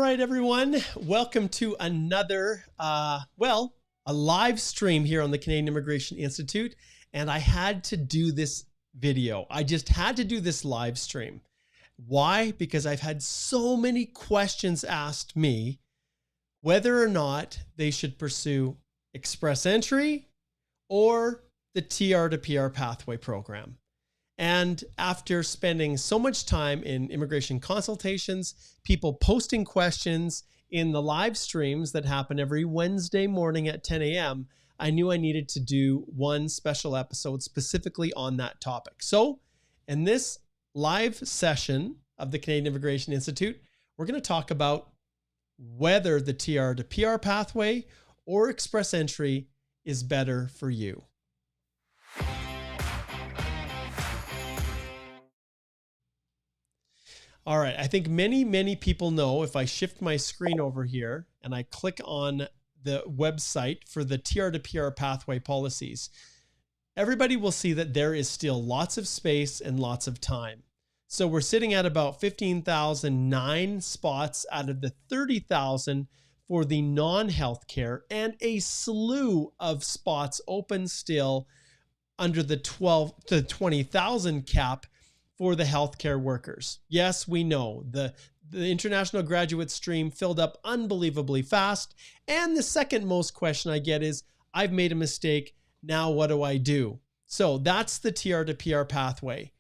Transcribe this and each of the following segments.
right, everyone. Welcome to another, a live stream here on the Canadian Immigration Institute. And I had to do this video. I just had to do this live stream. Why? Because I've had so many questions asked me whether or not they should pursue express entry or the TR to PR pathway program. And after spending so much time in immigration consultations, people posting questions in the live streams that happen every Wednesday morning at 10 a.m., I knew I needed to do one special episode specifically on that topic. So in this live session of the Canadian Immigration Institute, we're going to talk about whether the TR to PR pathway or express entry is better for you. All right, I think many people know if I shift my screen over here and I click on the website for the TR to PR pathway policies, everybody will see that there is still lots of space and lots of time. So we're sitting at about 15,009 spots out of the 30,000 for the non-healthcare, and a slew of spots open still under the 12 to 20,000 cap for the healthcare workers. Yes, we know the international graduate stream filled up unbelievably fast. And the second most question I get is, I've made a mistake. Now what do I do? So that's the TR to PR pathway.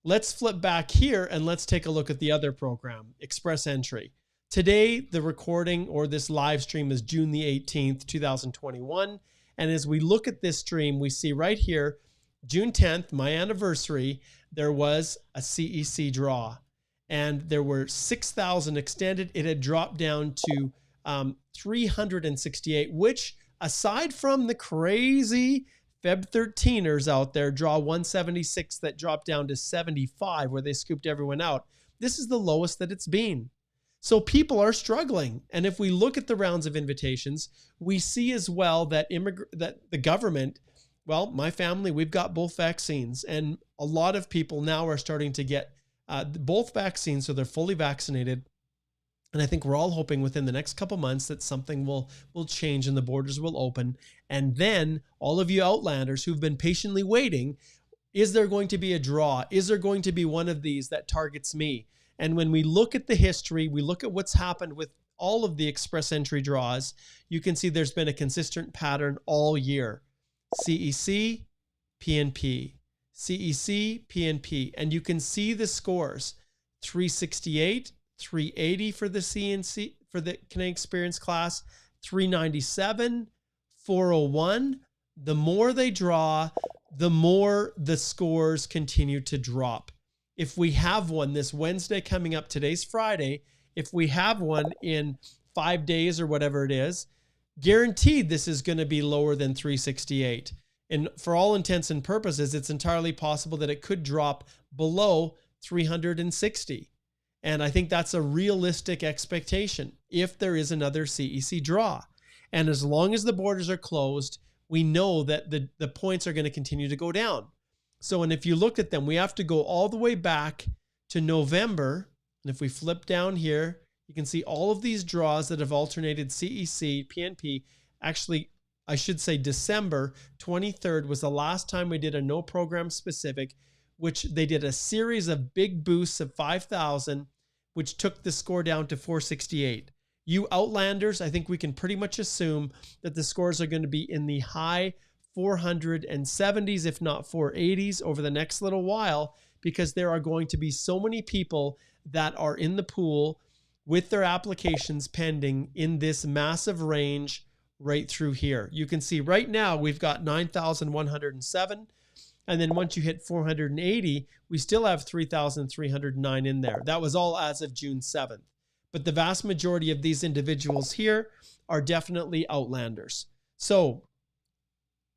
Let's flip back here and let's take a look at the other program, express entry. Today, the recording or this live stream is June the 18th, 2021. And as we look at this stream, we see right here, June 10th, my anniversary, there was a CEC draw and there were 6,000 extended. It had dropped down to 368, which aside from the crazy Feb 13ers out there, draw 176 that dropped down to 75 where they scooped everyone out. This is the lowest that it's been. So people are struggling. And if we look at the rounds of invitations, we see as well that the government, well, my family, we've got both vaccines, and a lot of people now are starting to get both vaccines, so they're fully vaccinated. And I think we're all hoping within the next couple months that something will change and the borders will open. And then all of you outlanders who've been patiently waiting, is there going to be a draw? Is there going to be one of these that targets me? And when we look at the history, we look at what's happened with all of the express entry draws, you can see there's been a consistent pattern all year. CEC, PNP, CEC, PNP. And you can see the scores, 368, 380 for the CNC, for the Canadian Experience class, 397, 401. The more they draw, the more the scores continue to drop. If we have one this Wednesday coming up, today's Friday, if we have one in 5 days or whatever it is, guaranteed this is going to be lower than 368. And for all intents and purposes, it's entirely possible that it could drop below 360. And I think that's a realistic expectation if there is another CEC draw. And as long as the borders are closed, we know that the points are going to continue to go down. So, and if you look at them, we have to go all the way back to November. And if we flip down here, you can see all of these draws that have alternated CEC, PNP. Actually, I should say December 23rd was the last time we did a no program specific, which they did a series of big boosts of 5,000, which took the score down to 468. You outlanders, I think we can pretty much assume that the scores are going to be in the high 470s, if not 480s over the next little while, because there are going to be so many people that are in the pool with their applications pending in this massive range right through here. You can see right now we've got 9,107. And then once you hit 480, we still have 3,309 in there. That was all as of June 7th. But the vast majority of these individuals here are definitely outlanders. So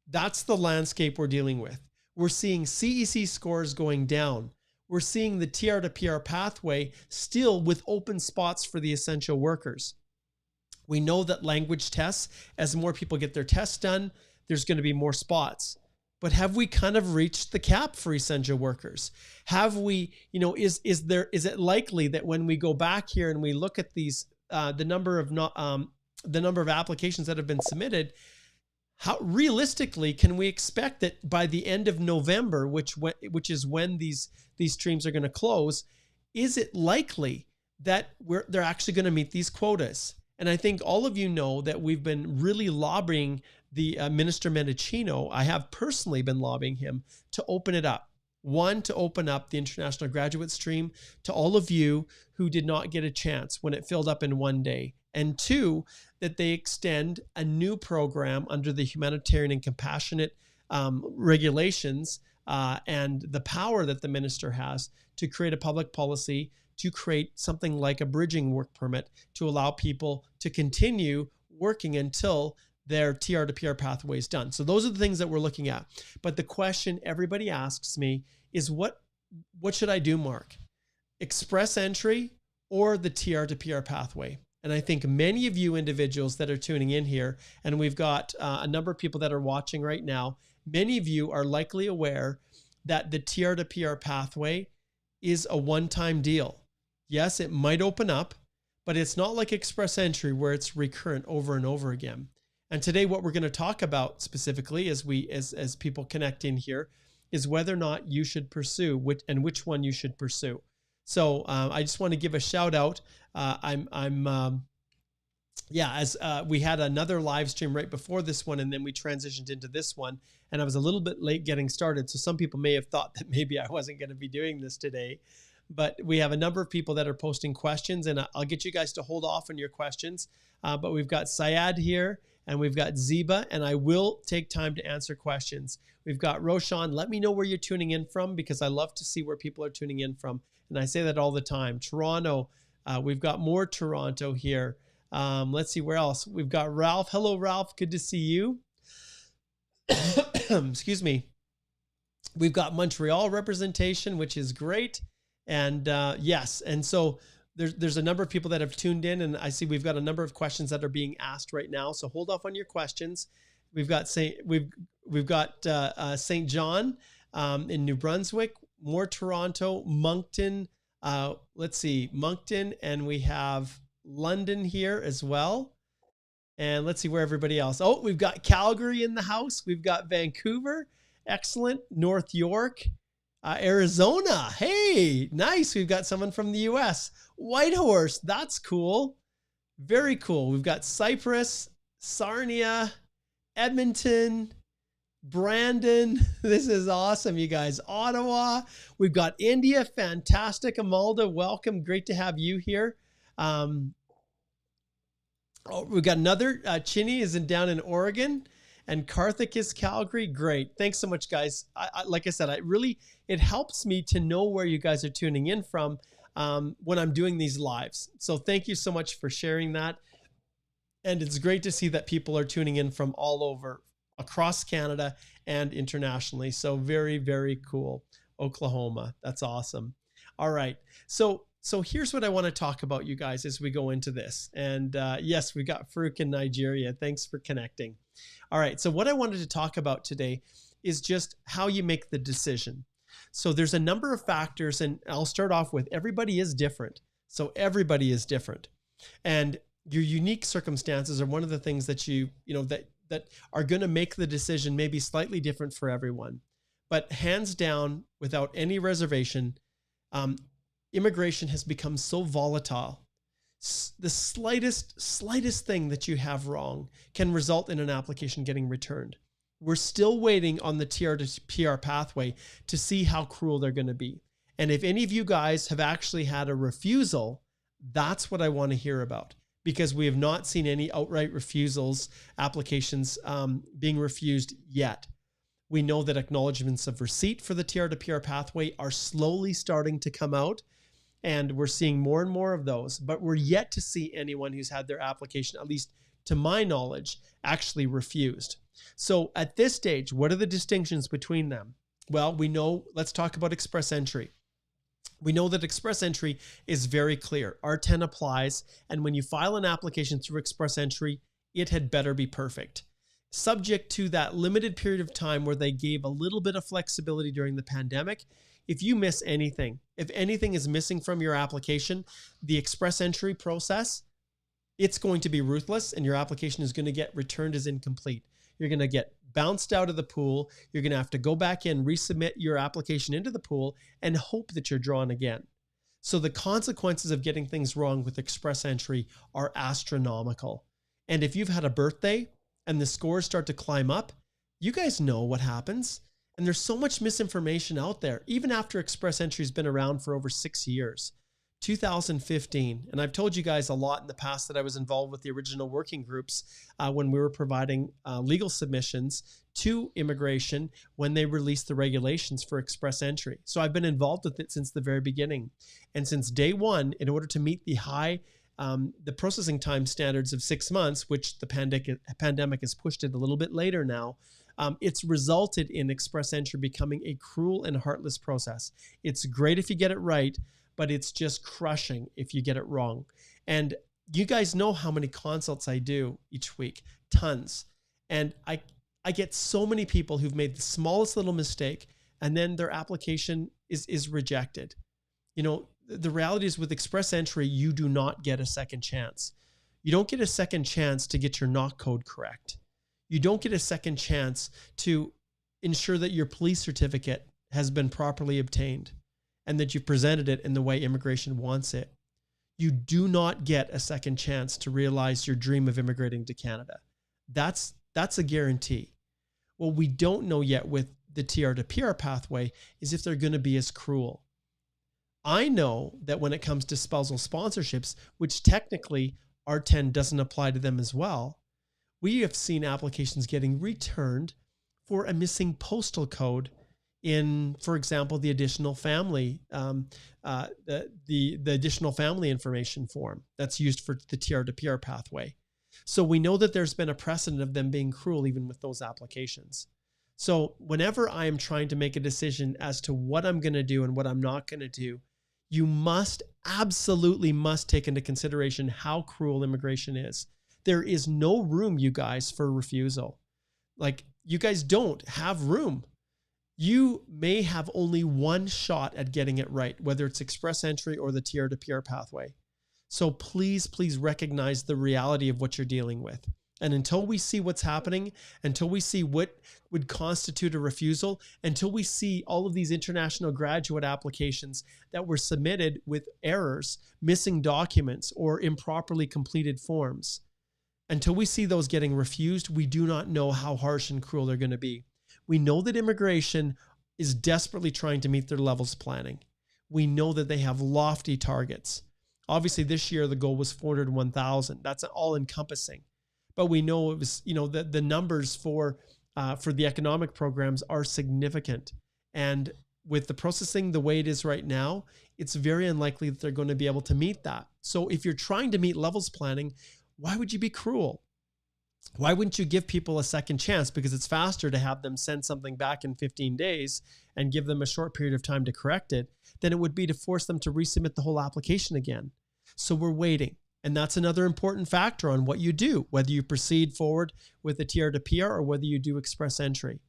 that's the landscape we're dealing with. We're seeing CEC scores going down. We're seeing the TR to PR pathway still with open spots for the essential workers. We know that language tests, as more people get their tests done, there's going to be more spots. But have we kind of reached the cap for essential workers? Have we, is it likely that when we go back here and we look at these the number of applications that have been submitted, how realistically can we expect that by the end of November, which is when these streams are going to close, is it likely that they're actually going to meet these quotas? And I think all of you know that we've been really lobbying the Minister Mendicino. I have personally been lobbying him to open it up. One, to open up the international graduate stream to all of you who did not get a chance when it filled up in one day. And two, that they extend a new program under the humanitarian and compassionate regulations and the power that the minister has to create a public policy, to create something like a bridging work permit to allow people to continue working until their TR to PR pathway is done. So those are the things that we're looking at. But the question everybody asks me is, what should I do, Mark? Express entry or the TR to PR pathway? And I think many of you individuals that are tuning in here, and we've got a number of people that are watching right now, many of you are likely aware that the TR to PR pathway is a one-time deal. Yes, it might open up, but it's not like express entry where it's recurrent over and over again. And today what we're going to talk about specifically as people connect in here is whether or not you should pursue which one you should pursue. So I just want to give a shout out. We had another live stream right before this one, and then we transitioned into this one, and I was a little bit late getting started. So some people may have thought that maybe I wasn't going to be doing this today, but we have a number of people that are posting questions, and I'll get you guys to hold off on your questions. But we've got Syed here, and we've got Ziba, and I will take time to answer questions. We've got Roshan. Let me know where you're tuning in from, because I love to see where people are tuning in from. And I say that all the time. Toronto, we've got more Toronto here. Let's see where else. We've got Ralph. Hello, Ralph. Good to see you. Excuse me. We've got Montreal representation, which is great. And yes, and so there's a number of people that have tuned in, and I see we've got a number of questions that are being asked right now. So hold off on your questions. We've got St. John in New Brunswick, more Toronto, Moncton. Let's see, Moncton, and we have London here as well. And let's see where everybody else. Oh, we've got Calgary in the house. We've got Vancouver. Excellent. North York. Arizona. Hey, nice. We've got someone from the US. Whitehorse. That's cool. Very cool. We've got Cyprus, Sarnia, Edmonton, Brandon. This is awesome, you guys. Ottawa. We've got India. Fantastic. Amalda, welcome. Great to have you here. We've got another. Chinny is down in Oregon. And Karthik is Calgary. Great. Thanks so much, guys. Like I said, it helps me to know where you guys are tuning in from when I'm doing these lives. So thank you so much for sharing that. And it's great to see that people are tuning in from all over, across Canada and internationally. So very, very cool. Oklahoma. That's awesome. All right. So here's what I want to talk about, you guys, as we go into this. And yes, we got Farouk in Nigeria. Thanks for connecting. All right. So what I wanted to talk about today is just how you make the decision. So there's a number of factors, and I'll start off with everybody is different. So everybody is different. And your unique circumstances are one of the things that that are going to make the decision maybe slightly different for everyone. But hands down, without any reservation, immigration has become so volatile. The slightest thing that you have wrong can result in an application getting returned. We're still waiting on the TR to PR pathway to see how cruel they're going to be. And if any of you guys have actually had a refusal, that's what I want to hear about, because we have not seen any outright refusals, applications being refused yet. We know that acknowledgements of receipt for the TR to PR pathway are slowly starting to come out. And we're seeing more and more of those, but we're yet to see anyone who's had their application, at least to my knowledge, actually refused. So at this stage, what are the distinctions between them? Well, we know, let's talk about express entry. We know that express entry is very clear. R10 applies, and when you file an application through express entry, it had better be perfect. Subject to that limited period of time where they gave a little bit of flexibility during the pandemic. If you miss anything, if anything is missing from your application, the express entry process it's going to be ruthless, and your application is going to get returned as incomplete. You're going to get bounced out of the pool. You're going to have to go back in, resubmit your application into the pool, and hope that you're drawn again. So the consequences of getting things wrong with express entry are astronomical. And if you've had a birthday and the scores start to climb up, you guys know what happens. And there's so much misinformation out there, even after express entry has been around for over 6 years. 2015, and I've told you guys a lot in the past that I was involved with the original working groups when we were providing legal submissions to immigration when they released the regulations for express entry. So I've been involved with it since the very beginning. And since day one, in order to meet the processing time standards of 6 months, which the pandemic has pushed it a little bit later now, it's resulted in express entry becoming a cruel and heartless process. It's great if you get it right, but it's just crushing if you get it wrong. And you guys know how many consults I do each week, tons. And I get so many people who've made the smallest little mistake and then their application is rejected. You know, the reality is with express entry, you do not get a second chance. You don't get a second chance to get your knock code correct. You don't get a second chance to ensure that your police certificate has been properly obtained and that you presented it in the way immigration wants it. You do not get a second chance to realize your dream of immigrating to Canada. That's a guarantee. What we don't know yet with the TR to PR pathway is if they're going to be as cruel. I know that when it comes to spousal sponsorships, which technically R10 doesn't apply to them as well, we have seen applications getting returned for a missing postal code in, for example, the additional family, the additional family information form that's used for the TR to PR pathway. So we know that there's been a precedent of them being cruel even with those applications. So whenever I am trying to make a decision as to what I'm going to do and what I'm not going to do, you absolutely must take into consideration how cruel immigration is. There is no room, you guys, for refusal. Like, you guys don't have room. You may have only one shot at getting it right, whether it's express entry or the TR to PR pathway. So please, please recognize the reality of what you're dealing with. And until we see what's happening, until we see what would constitute a refusal, until we see all of these international graduate applications that were submitted with errors, missing documents, or improperly completed forms, until we see those getting refused, we do not know how harsh and cruel they're going to be. We know that immigration is desperately trying to meet their levels planning. We know that they have lofty targets. Obviously, this year, the goal was 401,000. That's all encompassing. But we know it was, the numbers for the economic programs are significant. And with the processing the way it is right now, it's very unlikely that they're going to be able to meet that. So if you're trying to meet levels planning, why would you be cruel? Why wouldn't you give people a second chance? Because it's faster to have them send something back in 15 days and give them a short period of time to correct it than it would be to force them to resubmit the whole application again. So we're waiting. And that's another important factor on what you do, whether you proceed forward with the TR to PR or whether you do express entry.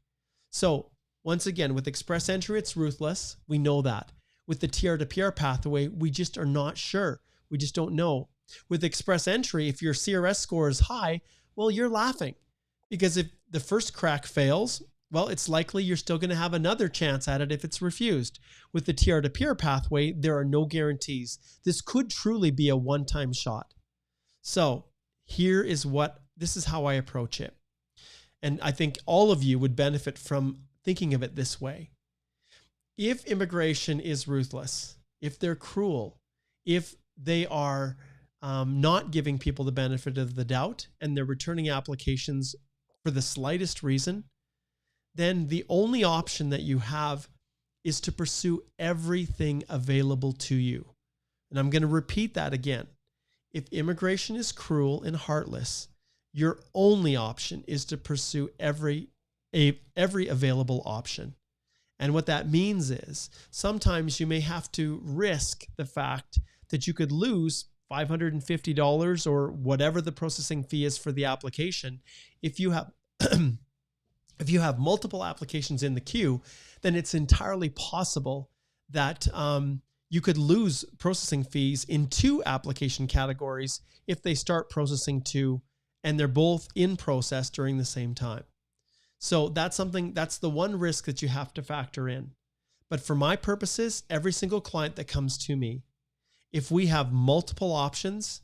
So once again, with express entry, it's ruthless. We know that. With the TR to PR pathway, we just are not sure. We just don't know. With express entry, if your CRS score is high, well, you're laughing, because if the first crack fails, well, it's likely you're still going to have another chance at it if it's refused. With the TR to PR pathway, there are no guarantees. This could truly be a one-time shot. So this is how I approach it. And I think all of you would benefit from thinking of it this way. If immigration is ruthless, if they're cruel, if they are not giving people the benefit of the doubt and they're returning applications for the slightest reason, then the only option that you have is to pursue everything available to you. And I'm going to repeat that again. If immigration is cruel and heartless, your only option is to pursue every available option. And what that means is sometimes you may have to risk the fact that you could lose $550 or whatever the processing fee is for the application. If you have if you have multiple applications in the queue, then it's entirely possible that you could lose processing fees in 2 application categories if they start processing 2 and they're both in process during the same time. So that's the one risk that you have to factor in. But for my purposes, every single client that comes to me, if we have multiple options,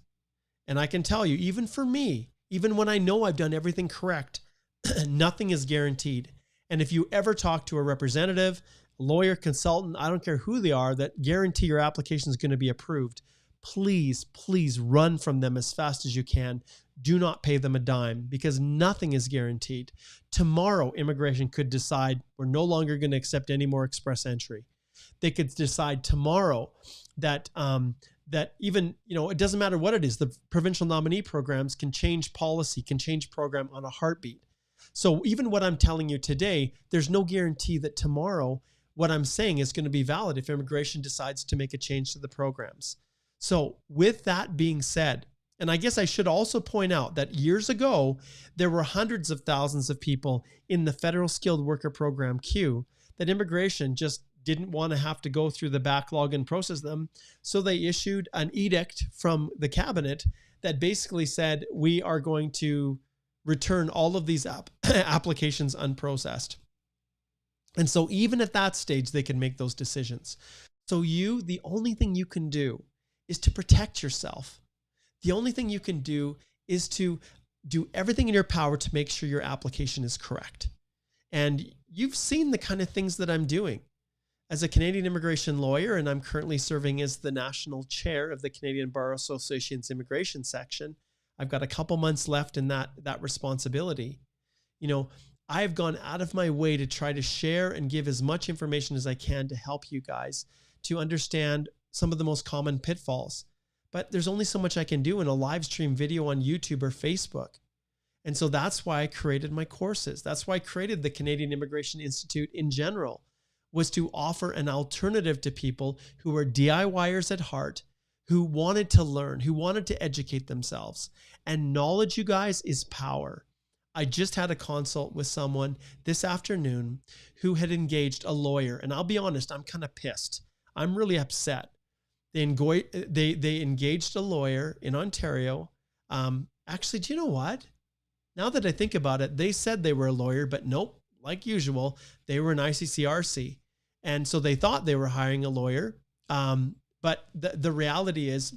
and I can tell you, even for me, even when I know I've done everything correct, nothing is guaranteed. And if you ever talk to a representative, lawyer, consultant, I don't care who they are, that guarantee your application is going to be approved, please, please run from them as fast as you can. Do not pay them a dime, because nothing is guaranteed. Tomorrow, immigration could decide we're no longer going to accept any more express entry. They could decide tomorrow that that even, it doesn't matter what it is. The provincial nominee programs can change policy, can change program on a heartbeat. So even what I'm telling you today, there's no guarantee that tomorrow what I'm saying is going to be valid if immigration decides to make a change to the programs. So with that being said, and I guess I should also point out that years ago, there were hundreds of thousands of people in the federal skilled worker program queue that immigration just didn't want to have to go through the backlog and process them. So they issued an edict from the cabinet that basically said, we are going to return all of these applications unprocessed. And so even at that stage, they can make those decisions. So the only thing you can do is to protect yourself. The only thing you can do is to do everything in your power to make sure your application is correct. And you've seen the kind of things that I'm doing. As a Canadian immigration lawyer, and I'm currently serving as the national chair of the Canadian Bar Association's immigration section, I've got a couple months left in that responsibility. I've gone out of my way to try to share and give as much information as I can to help you guys to understand some of the most common pitfalls. But there's only so much I can do in a live stream video on YouTube or Facebook. And so that's why I created my courses. That's why I created the Canadian Immigration Institute in general, was to offer an alternative to people who are DIYers at heart, who wanted to learn, who wanted to educate themselves. And knowledge, you guys, is power. I just had a consult with someone this afternoon who had engaged a lawyer. And I'll be honest, I'm kind of pissed. I'm really upset. They engaged a lawyer in Ontario. Actually, do you know what? Now that I think about it, they said they were a lawyer, but nope, like usual, they were an ICCRC. And so they thought they were hiring a lawyer. But the reality is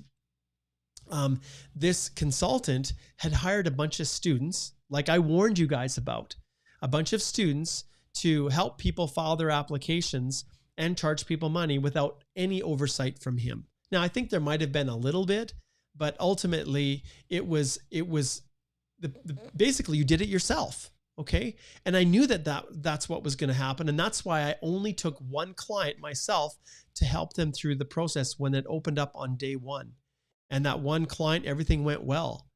this consultant had hired a bunch of students, like I warned you guys about, a bunch of students to help people file their applications and charge people money without any oversight from him. Now, I think there might have been a little bit, but ultimately it was basically you did it yourself. Okay. And I knew that's what was going to happen. And that's why I only took one client myself to help them through the process when it opened up on day one. And that one client, everything went well.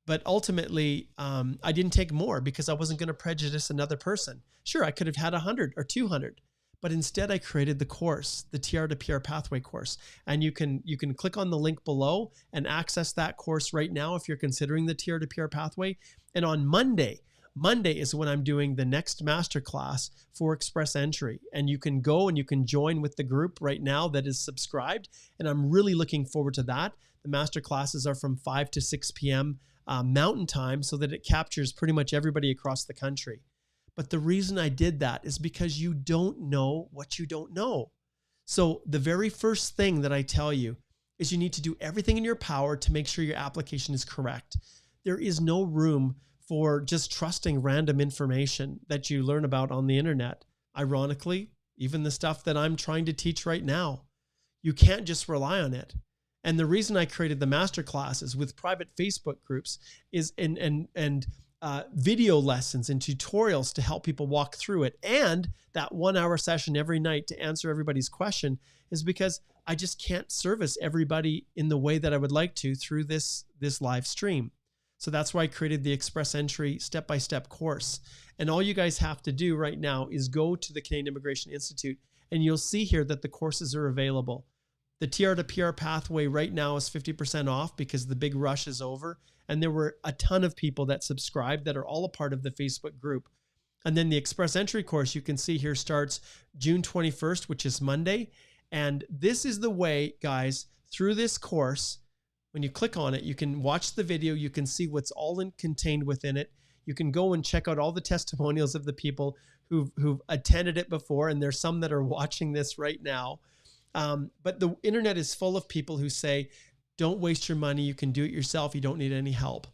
But ultimately, I didn't take more because I wasn't going to prejudice another person. Sure, I could have had 100 or 200, but instead I created the course, the TR to PR Pathway course. And you can click on the link below and access that course right now if you're considering the TR to PR Pathway. And on Monday is when I'm doing the next masterclass for Express Entry. And you can go and you can join with the group right now that is subscribed. And I'm really looking forward to that. The masterclasses are from 5 to 6 p.m. Mountain time, so that it captures pretty much everybody across the country. But the reason I did that is because you don't know what you don't know. So the very first thing that I tell you is you need to do everything in your power to make sure your application is correct. There is no room for just trusting random information that you learn about on the internet. Ironically, even the stuff that I'm trying to teach right now, you can't just rely on it. And the reason I created the masterclasses with private Facebook groups is and video lessons and tutorials to help people walk through it. And that 1 hour session every night to answer everybody's question is because I just can't service everybody in the way that I would like to through this live stream. So that's why I created the Express Entry step-by-step course. And all you guys have to do right now is go to the Canadian Immigration Institute and you'll see here that the courses are available. The TR to PR Pathway right now is 50% off because the big rush is over. And there were a ton of people that subscribed that are all a part of the Facebook group. And then the Express Entry course, you can see here, starts June 21st, which is Monday. And this is the way, guys, through this course, when you click on it, you can watch the video. You can see what's all contained within it. You can go and check out all the testimonials of the people who've attended it before. And there's some that are watching this right now. But the internet is full of people who say, don't waste your money. You can do it yourself. You don't need any help.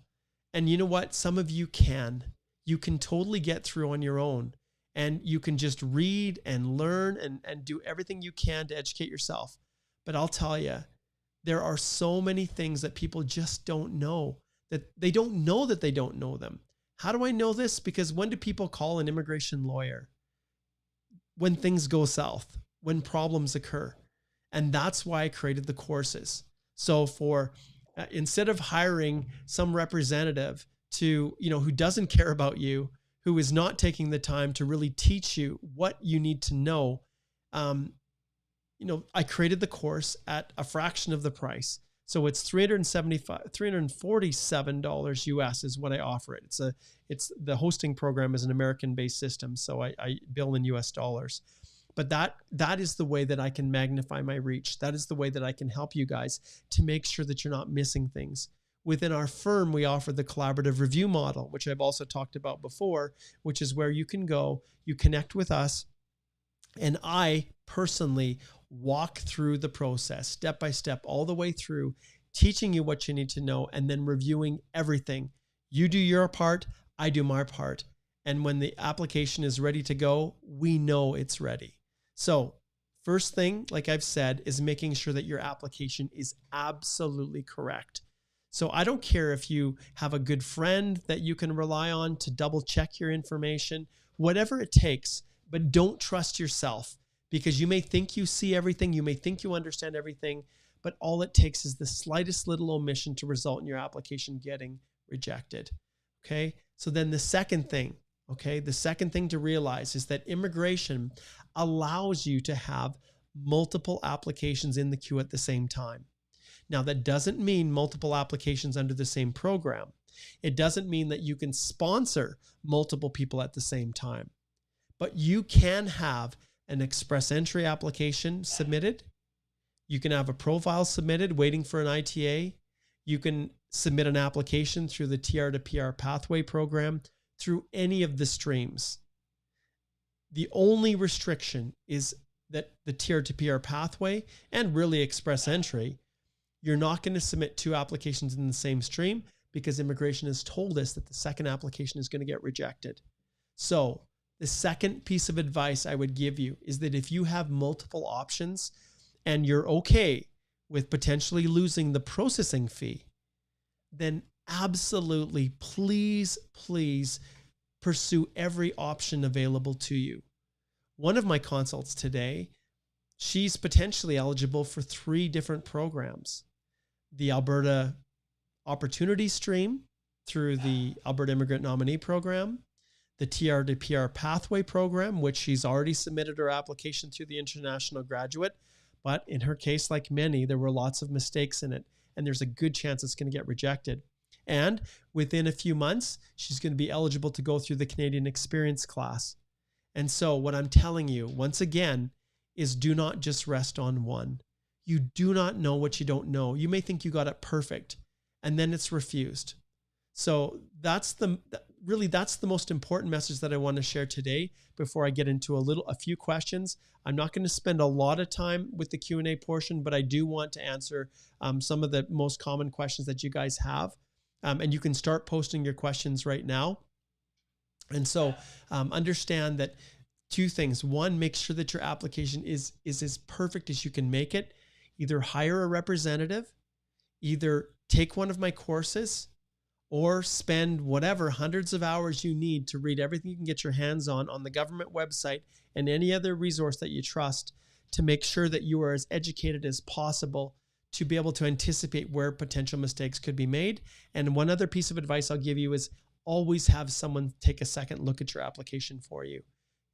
And you know what? Some of you can. You can totally get through on your own. And you can just read and learn and do everything you can to educate yourself. But I'll tell you, there are so many things that people just don't know, that they don't know that they don't know them. How do I know this? Because when do people call an immigration lawyer? When things go south, when problems occur. And that's why I created the courses. So for instead of hiring some representative to, who doesn't care about you, who is not taking the time to really teach you what you need to know, I created the course at a fraction of the price. So it's $347 US is what I offer it. It's the hosting program is an American-based system, so I bill in US dollars. But that is the way that I can magnify my reach. That is the way that I can help you guys to make sure that you're not missing things. Within our firm, we offer the collaborative review model, which I've also talked about before, which is where you can go, you connect with us, and I personally walk through the process step by step, all the way through, teaching you what you need to know, and then reviewing everything. You do your part, I do my part. And when the application is ready to go, we know it's ready. So first thing, like I've said, is making sure that your application is absolutely correct. So I don't care if you have a good friend that you can rely on to double check your information, whatever it takes, but don't trust yourself, because you may think you see everything, you may think you understand everything, but all it takes is the slightest little omission to result in your application getting rejected. Okay. So then the second thing to realize is that immigration allows you to have multiple applications in the queue at the same time. Now, that doesn't mean multiple applications under the same program. It doesn't mean that you can sponsor multiple people at the same time, but you can have an express entry application submitted. You can have a profile submitted waiting for an ITA. You can submit an application through the TR to PR pathway program, through any of the streams. The only restriction is that the TR to PR pathway and really express entry, you're not going to submit two applications in the same stream, because immigration has told us that the second application is going to get rejected. So the second piece of advice I would give you is that if you have multiple options and you're okay with potentially losing the processing fee, then absolutely, please pursue every option available to you. One of my consults today, she's potentially eligible for 3 different programs. The Alberta Opportunity Stream through the Alberta Immigrant Nominee Program, the TR to PR Pathway Program, which she's already submitted her application through the International Graduate. But in her case, like many, there were lots of mistakes in it, and there's a good chance it's going to get rejected. And within a few months, she's going to be eligible to go through the Canadian Experience class. And so what I'm telling you, once again, is do not just rest on one. You do not know what you don't know. You may think you got it perfect, and then it's refused. So that's the most important message that I want to share today before I get into a few questions. I'm not going to spend a lot of time with the Q&A portion, but I do want to answer some of the most common questions that you guys have. And you can start posting your questions right now. And so understand that 2 things. One, make sure that your application is as perfect as you can make it. Either hire a representative, either take one of my courses, or spend whatever hundreds of hours you need to read everything you can get your hands on the government website and any other resource that you trust, to make sure that you are as educated as possible to be able to anticipate where potential mistakes could be made. And one other piece of advice I'll give you is always have someone take a second look at your application for you.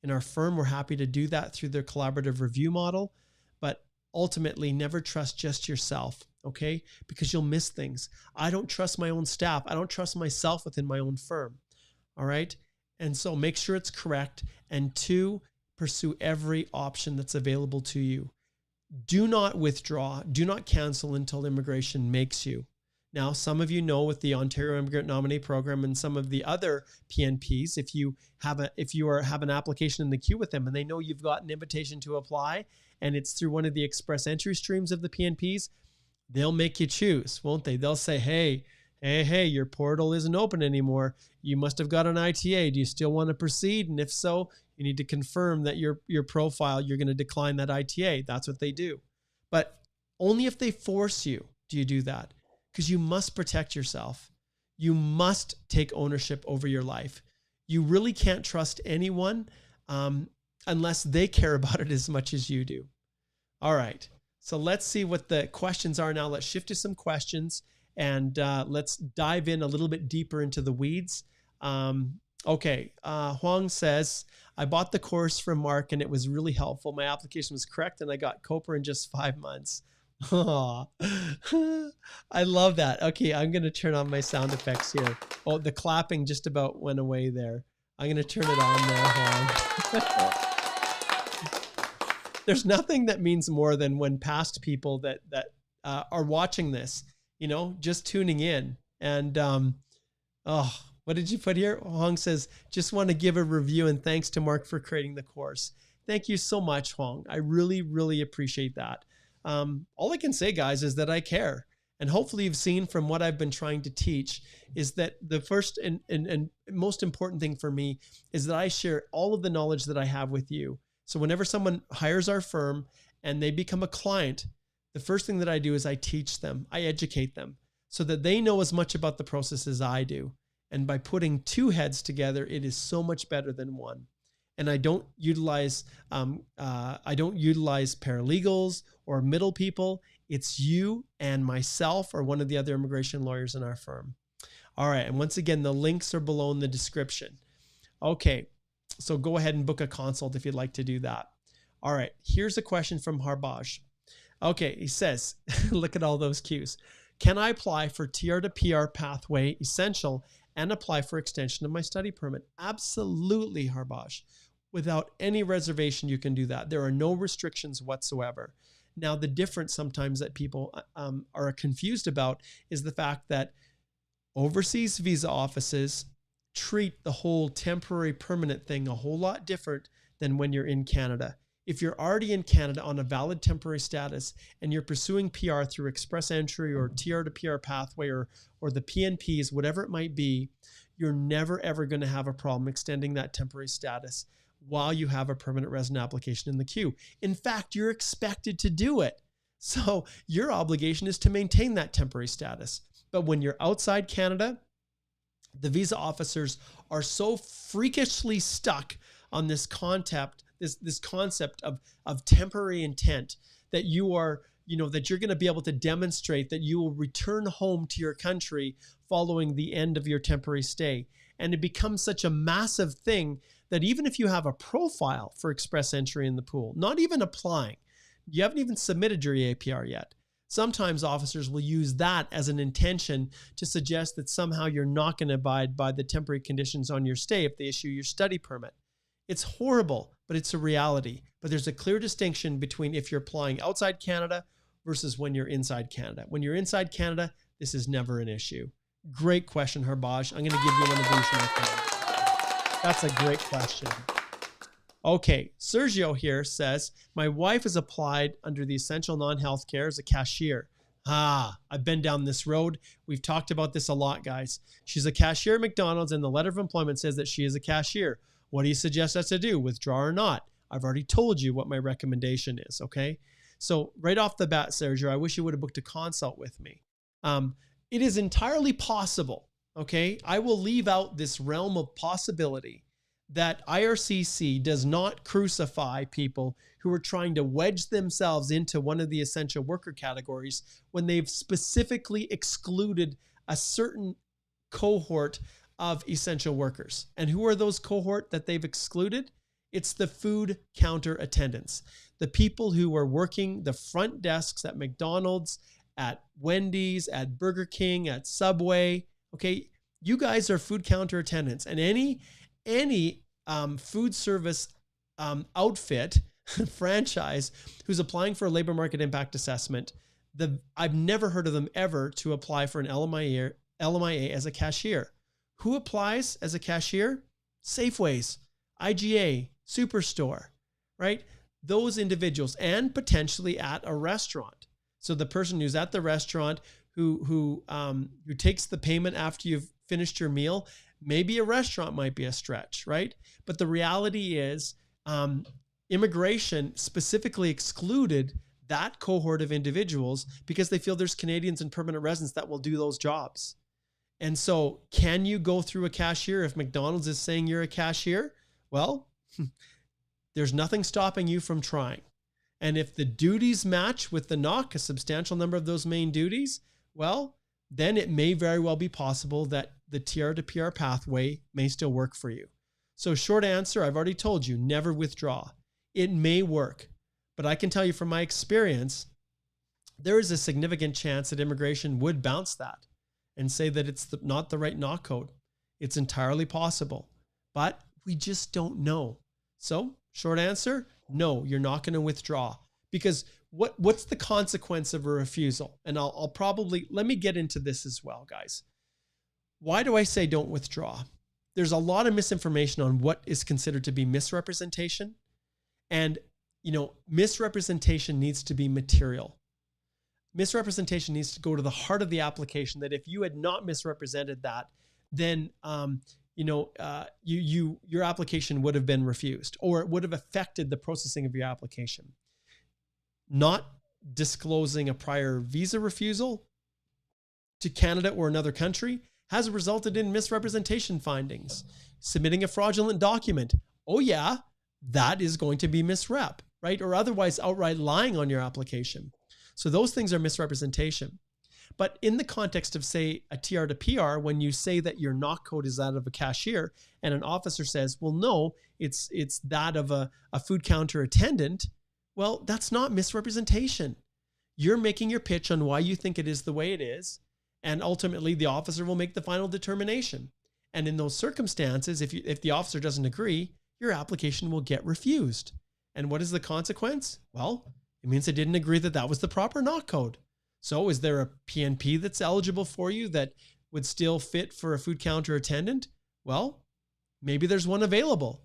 In our firm, we're happy to do that through their collaborative review model, but ultimately never trust just yourself, okay? Because you'll miss things. I don't trust my own staff. I don't trust myself within my own firm, all right? And so make sure it's correct. And 2, pursue every option that's available to you. do not withdraw, do not cancel until immigration makes you. Now, some of you know with the Ontario Immigrant Nominee Program and some of the other PNPs, if you have an application in the queue with them and they know you've got an invitation to apply and it's through one of the express entry streams of the PNPs, they'll make you choose, won't they? They'll say, hey, your portal isn't open anymore. You must have got an ITA. Do you still want to proceed? And if so, you need to confirm that your profile, you're going to decline that ITA. That's what they do. But only if they force you do you do that, because you must protect yourself. You must take ownership over your life. You really can't trust anyone unless they care about it as much as you do. All right. So let's see what the questions are now. Let's shift to some questions and let's dive in a little bit deeper into the weeds. Okay. Huang says, I bought the course from Mark and it was really helpful. My application was correct and I got COPR in just 5 months. Oh, I love that. Okay, I'm going to turn on my sound effects here. Oh, the clapping just about went away there. I'm going to turn it on there. There's nothing that means more than when past people that are watching this, just tuning in. And what did you put here? Huang says, just want to give a review and thanks to Mark for creating the course. Thank you so much, Huang. I really, really appreciate that. All I can say, guys, is that I care. And hopefully you've seen from what I've been trying to teach is that the first and most important thing for me is that I share all of the knowledge that I have with you. So whenever someone hires our firm and they become a client, the first thing that I do is I teach them, I educate them so that they know as much about the process as I do. And by putting two heads together, it is so much better than one. And I don't utilize paralegals or middle people. It's you and myself or one of the other immigration lawyers in our firm. All right. And once again, the links are below in the description. Okay. So go ahead and book a consult if you'd like to do that. All right. Here's a question from Harbaj. Okay. He says, look at all those cues. Can I apply for TR to PR pathway essential and apply for extension of my study permit? Absolutely, Harbaj. Without any reservation, you can do that. There are no restrictions whatsoever. Now, the difference sometimes that people are confused about is the fact that overseas visa offices treat the whole temporary permanent thing a whole lot different than when you're in Canada. If you're already in Canada on a valid temporary status and you're pursuing PR through express entry or TR to PR pathway or the PNPs, whatever it might be, you're never, ever going to have a problem extending that temporary status while you have a permanent resident application in the queue. In fact, you're expected to do it. So your obligation is to maintain that temporary status. But when you're outside Canada, the visa officers are so freakishly stuck on this concept, this concept of temporary intent that you are, that you're going to be able to demonstrate that you will return home to your country following the end of your temporary stay. And it becomes such a massive thing that even if you have a profile for express entry in the pool, not even applying, you haven't even submitted your EAPR yet. Sometimes officers will use that as an intention to suggest that somehow you're not going to abide by the temporary conditions on your stay if they issue your study permit. It's horrible, but it's a reality. But there's a clear distinction between if you're applying outside Canada versus when you're inside Canada. When you're inside Canada, this is never an issue. Great question, Harbaj. I'm going to give you one of these, my friend. That's a great question. Okay, Sergio here says, my wife has applied under the essential non-healthcare as a cashier. I've been down this road. We've talked about this a lot, guys. She's a cashier at McDonald's and the letter of employment says that she is a cashier. What do you suggest us to do? Withdraw or not? I've already told you what my recommendation is, okay? So right off the bat, Sergio, I wish you would have booked a consult with me. It is entirely possible, okay? I will leave out this realm of possibility that IRCC does not crucify people who are trying to wedge themselves into one of the essential worker categories when they've specifically excluded a certain cohort of essential workers. And who are those cohort that they've excluded? It's the food counter attendants, the people who are working the front desks at McDonald's, at Wendy's, at Burger King, at Subway. Okay, you guys are food counter attendants, and any food service outfit franchise who's applying for a labor market impact assessment, I've never heard of them ever to apply for an LMIA as a cashier. Who applies as a cashier? Safeways, IGA, Superstore, right? Those individuals, and potentially at a restaurant. So the person who's at the restaurant who takes the payment after you've finished your meal, maybe a restaurant might be a stretch, right? But the reality is, immigration specifically excluded that cohort of individuals because they feel there's Canadians and permanent residents that will do those jobs. And so can you go through a cashier if McDonald's is saying you're a cashier? Well, there's nothing stopping you from trying. And if the duties match with the NOC, a substantial number of those main duties, well, then it may very well be possible that the TR to PR pathway may still work for you. So short answer, I've already told you, never withdraw. It may work, but I can tell you from my experience, there is a significant chance that immigration would bounce that and say that it's not the right NOC code. It's entirely possible, but we just don't know. So short answer, no, you're not going to withdraw, because what's the consequence of a refusal? And I'll probably, let me get into this as well, guys. Why do I say don't withdraw? There's a lot of misinformation on what is considered to be misrepresentation. And, misrepresentation needs to be material. Misrepresentation needs to go to the heart of the application, that if you had not misrepresented that, then, your application would have been refused, or it would have affected the processing of your application. Not disclosing a prior visa refusal to Canada or another country has resulted in misrepresentation findings. Submitting a fraudulent document, oh yeah, that is going to be misrep, right? Or otherwise outright lying on your application. So those things are misrepresentation. But in the context of, say, a TR to PR, when you say that your NOC code is that of a cashier and an officer says, well, no, it's that of a food counter attendant, well, that's not misrepresentation. You're making your pitch on why you think it is the way it is, and ultimately the officer will make the final determination. And in those circumstances, if the officer doesn't agree, your application will get refused. And what is the consequence? Well, it means they didn't agree that that was the proper NOC code. So is there a PNP that's eligible for you that would still fit for a food counter attendant? Well, maybe there's one available.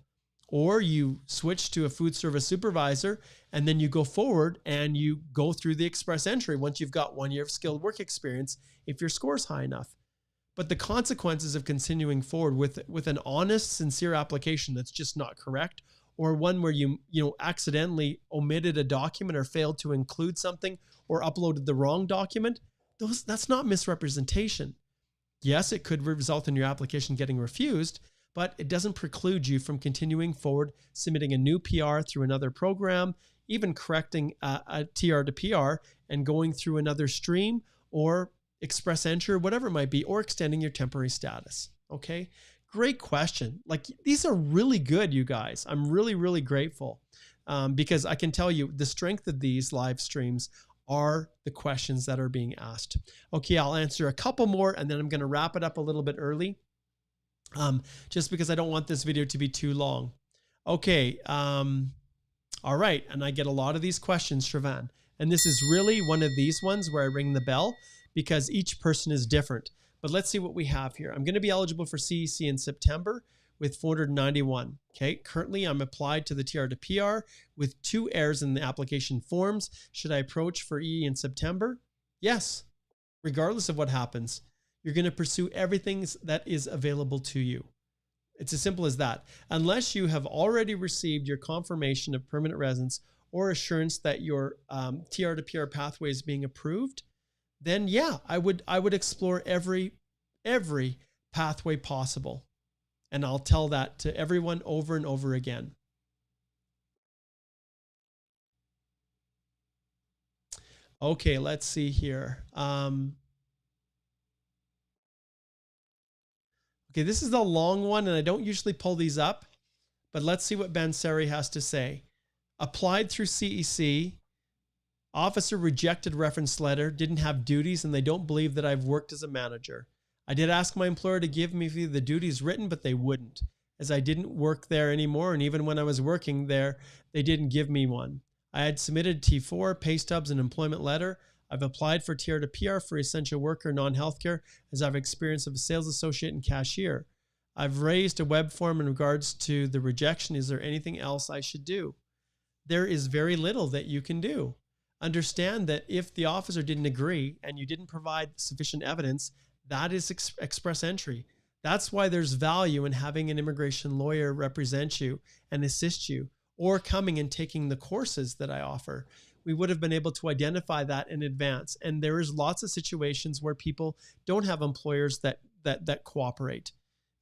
Or you switch to a food service supervisor, and then you go forward and you go through the express entry once you've got 1 year of skilled work experience, if your score's high enough. But the consequences of continuing forward with an honest, sincere application that's just not correct, or one where you accidentally omitted a document or failed to include something or uploaded the wrong document, that's not misrepresentation. Yes, it could result in your application getting refused, but it doesn't preclude you from continuing forward, submitting a new PR through another program, even correcting a TR to PR and going through another stream or express entry, whatever it might be, or extending your temporary status. Okay. Great question. Like, these are really good, you guys. I'm really, really grateful because I can tell you the strength of these live streams are the questions that are being asked. Okay, I'll answer a couple more and then I'm going to wrap it up a little bit early just because I don't want this video to be too long. Okay. All right. And I get a lot of these questions, Shravan. And this is really one of these ones where I ring the bell because each person is different. But let's see what we have here. I'm going to be eligible for CEC in September with 491. Okay. Currently, I'm applied to the TR to PR with 2 errors in the application forms. Should I approach for EE in September? Yes. Regardless of what happens, you're going to pursue everything that is available to you. It's as simple as that. Unless you have already received your confirmation of permanent residence or assurance that your TR to PR pathway is being approved, then yeah, I would explore every pathway possible. And I'll tell that to everyone over and over again. Okay, let's see here. Okay, this is the long one, and I don't usually pull these up, but let's see what Bansari has to say. Applied through CEC. Officer rejected reference letter, didn't have duties, and they don't believe that I've worked as a manager. I did ask my employer to give me the duties written, but they wouldn't. as I didn't work there anymore. And even when I was working there, they didn't give me one. I had submitted T4, pay stubs, and employment letter. I've applied for TR to PR for essential worker, non-healthcare, as I've experience of a sales associate and cashier. I've raised a web form in regards to the rejection. Is there anything else I should do? There is very little that you can do. Understand that if the officer didn't agree and you didn't provide sufficient evidence, that is express entry. That's why there's value in having an immigration lawyer represent you and assist you, or coming and taking the courses that I offer. We would have been able to identify that in advance. And there is lots of situations where people don't have employers that cooperate.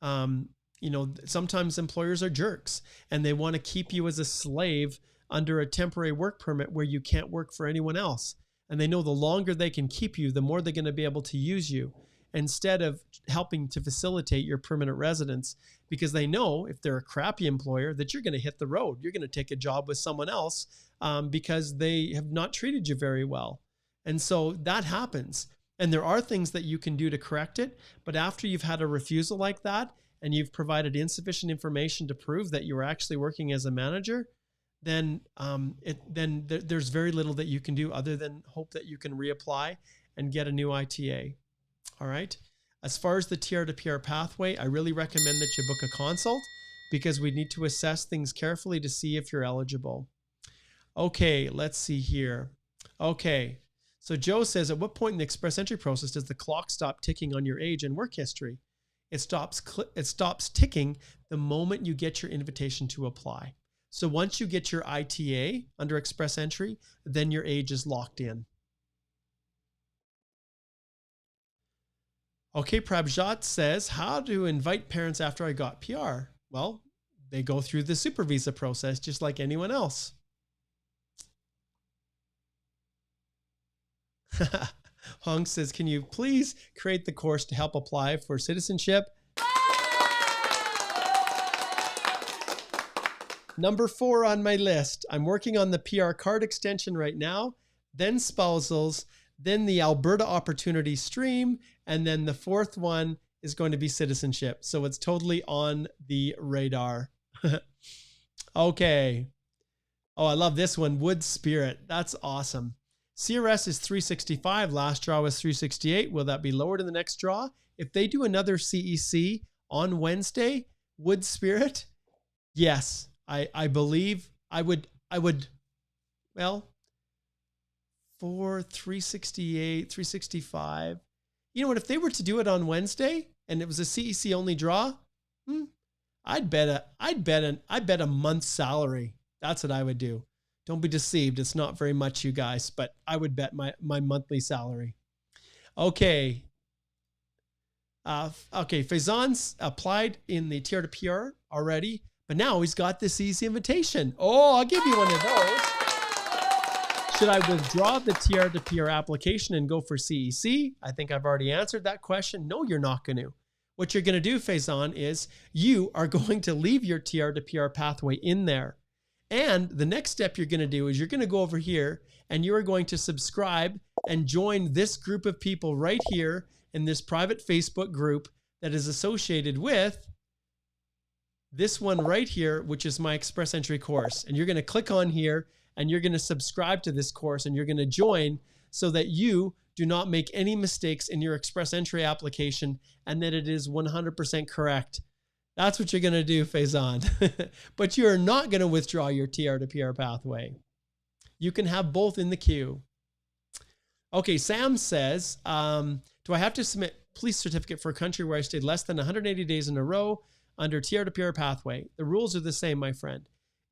Sometimes employers are jerks and they want to keep you as a slave under a temporary work permit where you can't work for anyone else. And they know the longer they can keep you, the more they're going to be able to use you, instead of helping to facilitate your permanent residence, because they know if they're a crappy employer that you're going to hit the road. You're going to take a job with someone else because they have not treated you very well. And so that happens. And there are things that you can do to correct it. But after you've had a refusal like that and you've provided insufficient information to prove that you were actually working as a manager, then there's very little that you can do other than hope that you can reapply and get a new ITA. All right. As far as the TR to PR pathway, I really recommend that you book a consult because we need to assess things carefully to see if you're eligible. Okay, let's see here. Okay, so Joe says, at what point in the express entry process does the clock stop ticking on your age and work history? It stops ticking the moment you get your invitation to apply. So once you get your ITA under express entry, then your age is locked in. Okay, Prabjot says, how to invite parents after I got PR? Well, they go through the super visa process just like anyone else. Hong says, can you please create the course to help apply for citizenship? Number 4 on my list. I'm working on the PR card extension right now, then spousals, then the Alberta opportunity stream, and then the 4th one is going to be citizenship. So it's totally on the radar. Okay. Oh, I love this one. Wood Spirit. That's awesome. CRS is 365. Last draw was 368. Will that be lowered in the next draw? If they do another CEC on Wednesday, Wood Spirit, yes, I believe I would, well, for 368, 365. You know what, if they were to do it on Wednesday and it was a CEC only draw, I'd bet a month's salary. That's what I would do. Don't be deceived. It's not very much, you guys, but I would bet my monthly salary. Okay. Faison's applied in the TR to PR already, but now he's got this easy invitation. Oh, I'll give you one of those. Should I withdraw the TR to PR application and go for CEC? I think I've already answered that question. No, you're not going to. What you're going to do, Faison, is you are going to leave your TR to PR pathway in there. And the next step you're going to do is you're going to go over here and you are going to subscribe and join this group of people right here in this private Facebook group that is associated with this one right here, which is my express entry course. And you're going to click on here and you're going to subscribe to this course and you're going to join so that you do not make any mistakes in your express entry application and that it is 100% correct. That's what you're going to do, Faison. But you're not going to withdraw your TR to PR pathway. You can have both in the queue. Okay, Sam says, do I have to submit police certificate for a country where I stayed less than 180 days in a row under TR to PR pathway? The rules are the same, my friend.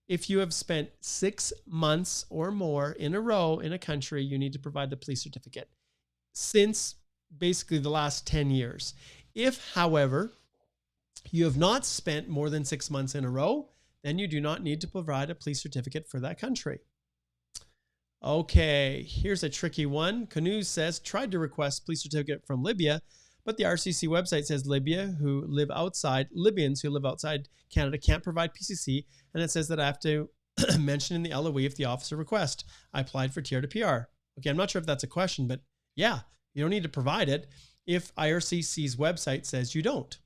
If you have spent 6 months or more in a row in a country, you need to provide the police certificate since basically the last 10 years. If, however, you have not spent more than 6 months in a row, then you do not need to provide a police certificate for that country. Okay, here's a tricky one. Canoe says, tried to request police certificate from Libya, but the RCC website says Libyans who live outside Canada can't provide PCC, and it says that I have to mention in the LOE if the officer requests. I applied for TR to PR. Okay, I'm not sure if that's a question, but yeah, you don't need to provide it if IRCC's website says you don't.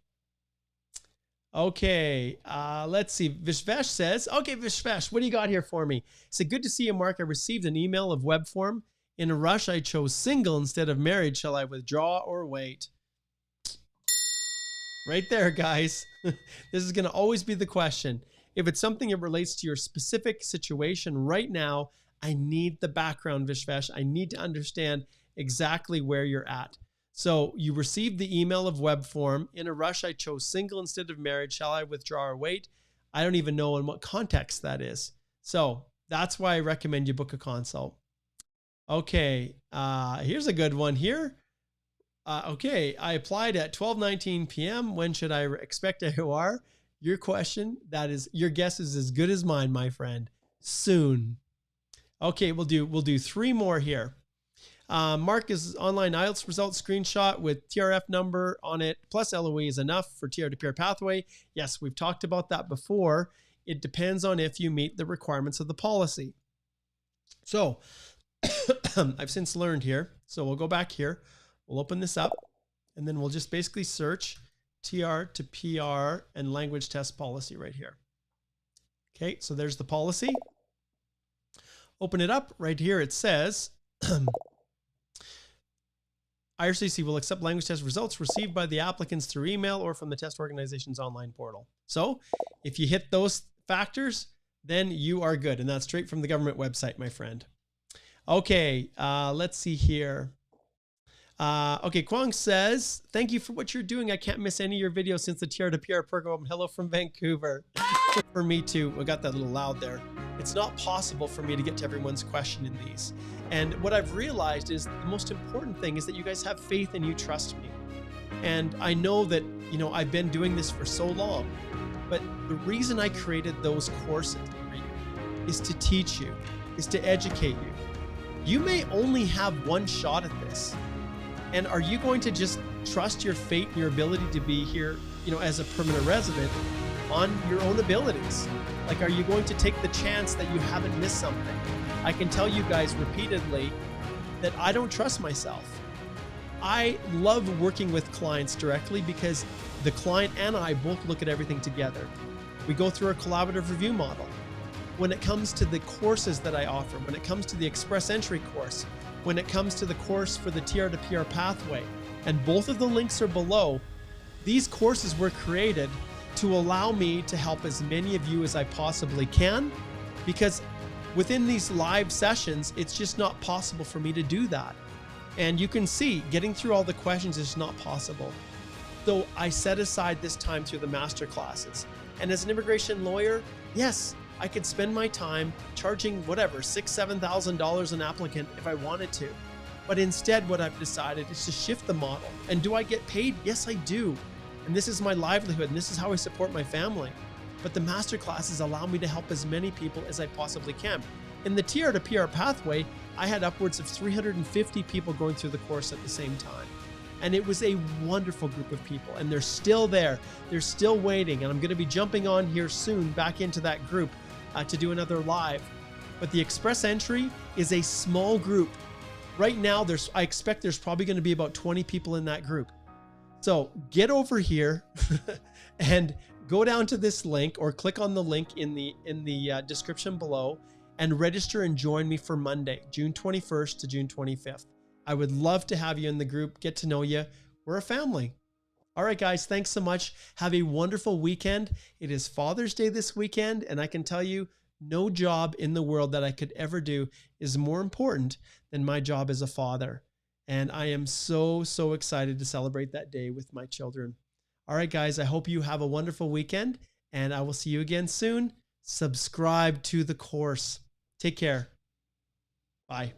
Okay, let's see. Vishvesh says, okay, Vishvesh, what do you got here for me? He said, good to see you, Mark. I received an email of web form. In a rush, I chose single instead of married. Shall I withdraw or wait? Right there, guys. This is going to always be the question. If it's something that relates to your specific situation right now, I need the background, Vishvesh. I need to understand exactly where you're at. So you received the email of web form. In a rush, I chose single instead of married. Shall I withdraw or wait? I don't even know in what context that is. So that's why I recommend you book a consult. Okay, here's a good one here. Okay, I applied at 12:19 p.m. When should I expect AOR? Your question, your guess is as good as mine, my friend. Soon. Okay, we'll do 3 more here. Mark online IELTS results screenshot with TRF number on it plus LOE is enough for TR to PR pathway. Yes, we've talked about that before. It depends on if you meet the requirements of the policy. So I've since learned here. So we'll go back here. We'll open this up and then we'll just basically search TR to PR and language test policy right here. Okay, so there's the policy. Open it up right here. It says, IRCC will accept language test results received by the applicants through email or from the test organization's online portal. So if you hit those factors, then you are good. And that's straight from the government website, my friend. Okay, let's see here. Okay, Kwong says, thank you for what you're doing. I can't miss any of your videos since the TR to PR program. Hello from Vancouver. For me too. I got that a little loud there. It's not possible for me to get to everyone's question in these. And what I've realized is the most important thing is that you guys have faith and you trust me. And I know that, I've been doing this for so long, but the reason I created those courses for you is to teach you, is to educate you. You may only have one shot at this. And are you going to just trust your fate and your ability to be here, as a permanent resident on your own abilities? Like, are you going to take the chance that you haven't missed something? I can tell you guys repeatedly that I don't trust myself. I love working with clients directly because the client and I both look at everything together. We go through a collaborative review model. When it comes to the courses that I offer, when it comes to the express entry course, when it comes to the course for the TR to PR pathway, and both of the links are below, these courses were created to allow me to help as many of you as I possibly can, because within these live sessions, it's just not possible for me to do that. And you can see getting through all the questions is not possible. So I set aside this time through the master classes. And as an immigration lawyer, yes, I could spend my time charging whatever, $6,000, $7,000 an applicant if I wanted to. But instead, what I've decided is to shift the model. And do I get paid? Yes, I do. And this is my livelihood, and this is how I support my family. But the master classes allow me to help as many people as I possibly can. In the TR to PR pathway, I had upwards of 350 people going through the course at the same time. And it was a wonderful group of people, and they're still there. They're still waiting, and I'm going to be jumping on here soon back into that group to do another live. But the express entry is a small group. Right now, I expect there's probably going to be about 20 people in that group. So get over here and go down to this link or click on the link in the description below and register and join me for Monday, June 21st to June 25th. I would love to have you in the group, get to know you. We're a family. All right, guys, thanks so much. Have a wonderful weekend. It is Father's Day this weekend, and I can tell you, no job in the world that I could ever do is more important than my job as a father. And I am so, so excited to celebrate that day with my children. All right, guys, I hope you have a wonderful weekend, and I will see you again soon. Subscribe to the course. Take care. Bye.